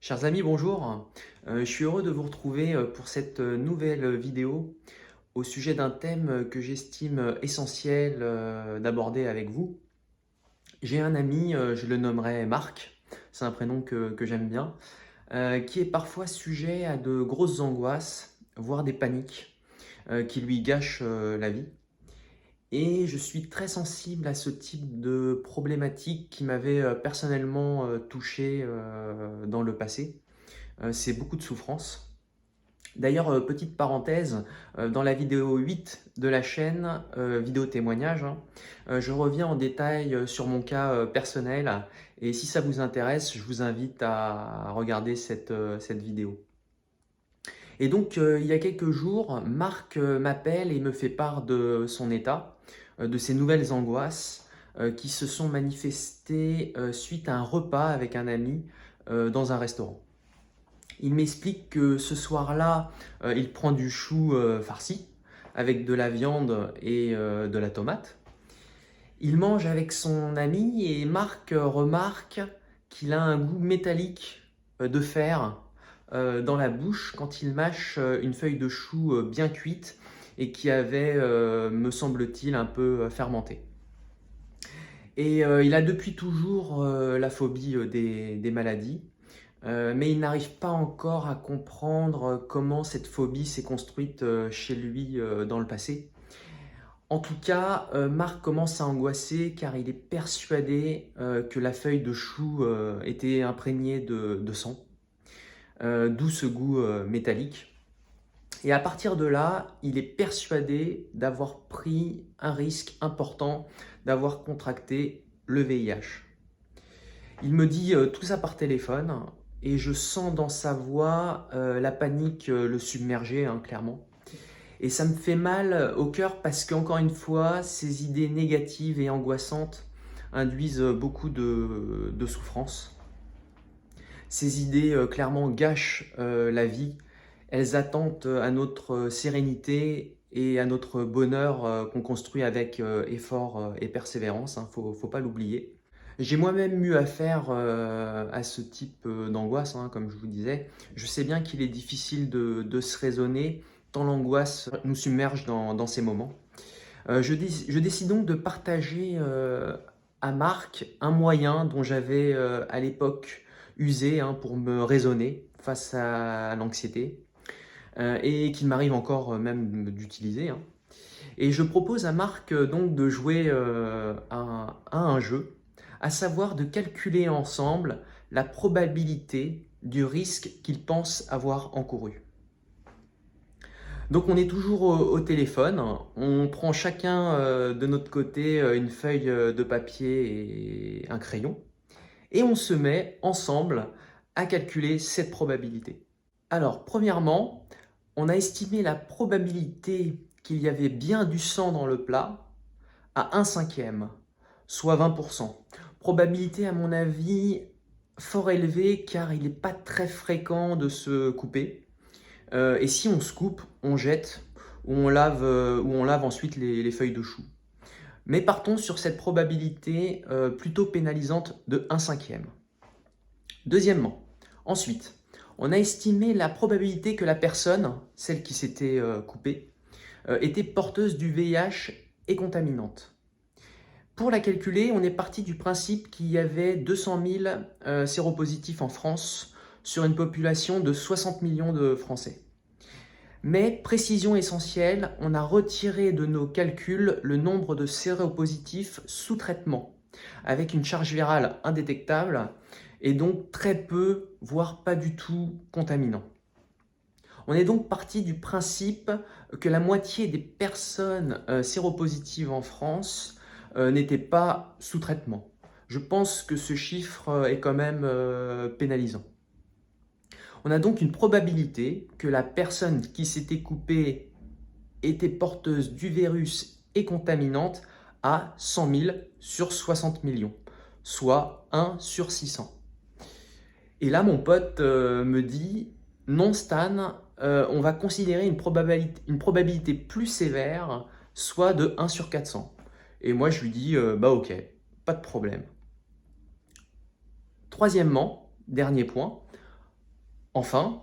Chers amis, bonjour. Je suis heureux de vous retrouver pour cette nouvelle vidéo au sujet d'un thème que j'estime essentiel d'aborder avec vous. J'ai un ami, je le nommerai Marc, c'est un prénom que j'aime bien, qui est parfois sujet à de grosses angoisses, voire des paniques, qui lui gâchent la vie. Et je suis très sensible à ce type de problématique qui m'avait personnellement touché dans le passé. C'est beaucoup de souffrance. D'ailleurs, petite parenthèse, dans la vidéo 8 de la chaîne, vidéo témoignage, hein, je reviens en détail sur mon cas personnel et si ça vous intéresse, je vous invite à regarder cette vidéo. Et donc, il y a quelques jours, Marc m'appelle et me fait part de son état, de ses nouvelles angoisses qui se sont manifestées suite à un repas avec un ami dans un restaurant. Il m'explique que ce soir-là, il prend du chou farci avec de la viande et de la tomate. Il mange avec son ami et Marc remarque qu'il a un goût métallique de fer dans la bouche quand il mâche une feuille de chou bien cuite et qui avait, me semble-t-il, un peu fermenté. Et il a depuis toujours la phobie des maladies. Mais il n'arrive pas encore à comprendre comment cette phobie s'est construite chez lui dans le passé. En tout cas, Marc commence à angoisser car il est persuadé que la feuille de chou était imprégnée de sang, d'où ce goût métallique. Et à partir de là, il est persuadé d'avoir pris un risque important, d'avoir contracté le VIH. Il me dit tout ça par téléphone et je sens dans sa voix la panique le submerger, hein, clairement. Et ça me fait mal au cœur parce qu'encore une fois, ces idées négatives et angoissantes induisent beaucoup de souffrance. Ces idées clairement gâchent la vie. Elles attentent à notre sérénité et à notre bonheur qu'on construit avec effort et persévérance, hein, faut pas l'oublier. J'ai moi-même eu affaire à ce type d'angoisse, hein, comme je vous disais. Je sais bien qu'il est difficile de se raisonner, tant l'angoisse nous submerge dans ces moments. Je décide donc de partager à Marc un moyen dont j'avais à l'époque usé, hein, pour me raisonner face à l'anxiété et qu'il m'arrive encore même d'utiliser, hein. Et je propose à Marc donc de jouer à un jeu, à savoir de calculer ensemble la probabilité du risque qu'il pense avoir encouru. Donc on est toujours au téléphone, on prend chacun de notre côté une feuille de papier et un crayon, et on se met ensemble à calculer cette probabilité. Alors, premièrement, on a estimé la probabilité qu'il y avait bien du sang dans le plat à 1/5, soit 20%. Probabilité, à mon avis, fort élevée car il n'est pas très fréquent de se couper. Et si on se coupe, on jette ou on lave ensuite les feuilles de chou. Mais partons sur cette probabilité plutôt pénalisante de 1/5. Deuxièmement, ensuite, on a estimé la probabilité que la personne, celle qui s'était coupée, était porteuse du VIH et contaminante. Pour la calculer, on est parti du principe qu'il y avait 200 000 séropositifs en France sur une population de 60 millions de Français. Mais, précision essentielle, on a retiré de nos calculs le nombre de séropositifs sous traitement, avec une charge virale indétectable et donc très peu, voire pas du tout contaminant. On est donc parti du principe que la moitié des personnes séropositives en France n'étaient pas sous traitement. Je pense que ce chiffre est quand même pénalisant. On a donc une probabilité que la personne qui s'était coupée était porteuse du virus et contaminante à 100 000 sur 60 millions, soit 1 sur 600. Et là, mon pote me dit, non Stan, on va considérer une probabilité plus sévère, soit de 1 sur 400. Et moi, je lui dis, bah ok, pas de problème. Troisièmement, dernier point, Enfin,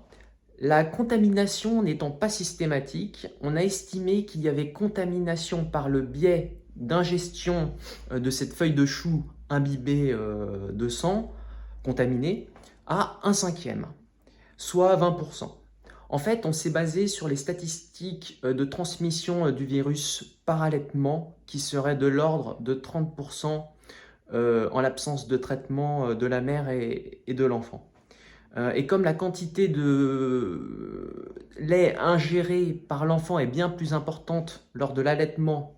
la contamination n'étant pas systématique, on a estimé qu'il y avait contamination par le biais d'ingestion de cette feuille de chou imbibée de sang contaminé à 1/5, soit 20%. En fait, on s'est basé sur les statistiques de transmission du virus par allaitement qui seraient de l'ordre de 30% en l'absence de traitement de la mère et de l'enfant. Et comme la quantité de lait ingéré par l'enfant est bien plus importante lors de l'allaitement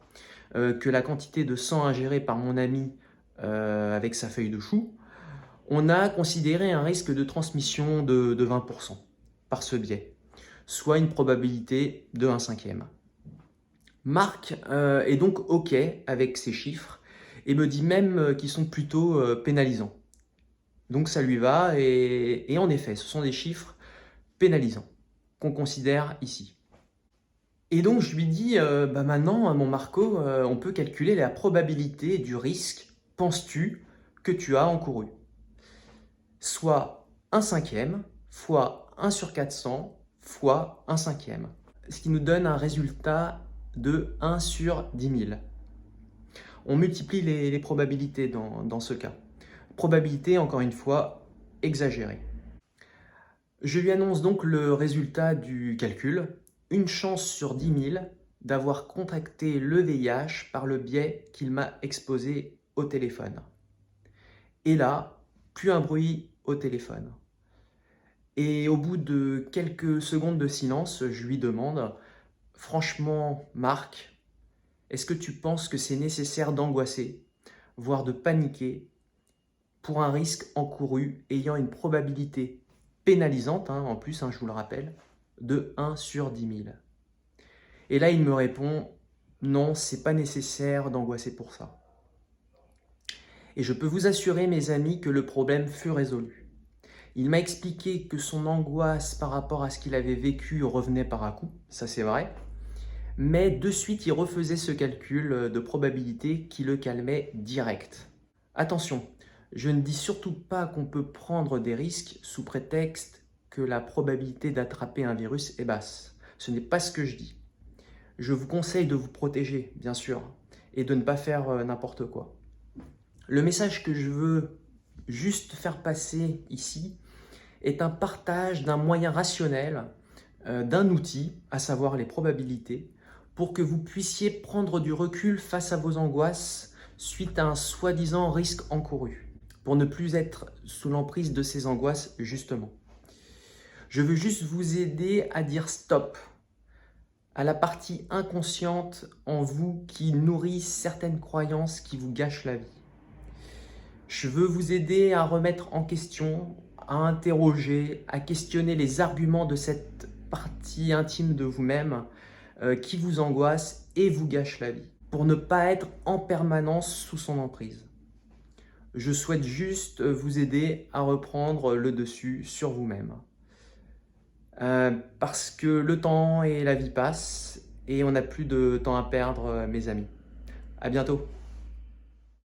que la quantité de sang ingéré par mon ami avec sa feuille de chou, on a considéré un risque de transmission de 20% par ce biais, soit une probabilité de 1/5. Marc est donc OK avec ces chiffres et me dit même qu'ils sont plutôt pénalisants. Donc ça lui va et en effet, ce sont des chiffres pénalisants qu'on considère ici. Et donc je lui dis, bah maintenant mon Marco, on peut calculer la probabilité du risque, penses-tu, que tu as encouru. Soit 1/5 fois 1/400 fois 1/5. Ce qui nous donne un résultat de 1/10 000. On multiplie les probabilités dans ce cas. Probabilité, encore une fois, exagérée. Je lui annonce donc le résultat du calcul. Une chance sur 10 000 d'avoir contracté le VIH par le biais qu'il m'a exposé au téléphone. Et là, plus un bruit au téléphone. Et au bout de quelques secondes de silence, je lui demande « Franchement, Marc, est-ce que tu penses que c'est nécessaire d'angoisser, voire de paniquer, pour un risque encouru ayant une probabilité pénalisante, en plus, je vous le rappelle, de 1/10 000 ?» Et là, il me répond « Non, c'est pas nécessaire d'angoisser pour ça. » Et je peux vous assurer, mes amis, que le problème fut résolu. Il m'a expliqué que son angoisse par rapport à ce qu'il avait vécu revenait par à coup, ça c'est vrai, mais de suite il refaisait ce calcul de probabilité qui le calmait direct. Attention, je ne dis surtout pas qu'on peut prendre des risques sous prétexte que la probabilité d'attraper un virus est basse. Ce n'est pas ce que je dis. Je vous conseille de vous protéger, bien sûr, et de ne pas faire n'importe quoi. Le message que je veux juste faire passer ici est un partage d'un moyen rationnel, d'un outil, à savoir les probabilités, pour que vous puissiez prendre du recul face à vos angoisses suite à un soi-disant risque encouru, pour ne plus être sous l'emprise de ces angoisses justement. Je veux juste vous aider à dire stop à la partie inconsciente en vous qui nourrit certaines croyances qui vous gâchent la vie. Je veux vous aider à remettre en question, à interroger, à questionner les arguments de cette partie intime de vous-même qui vous angoisse et vous gâche la vie, pour ne pas être en permanence sous son emprise. Je souhaite juste vous aider à reprendre le dessus sur vous-même. Parce que le temps et la vie passent et on n'a plus de temps à perdre, mes amis. À bientôt.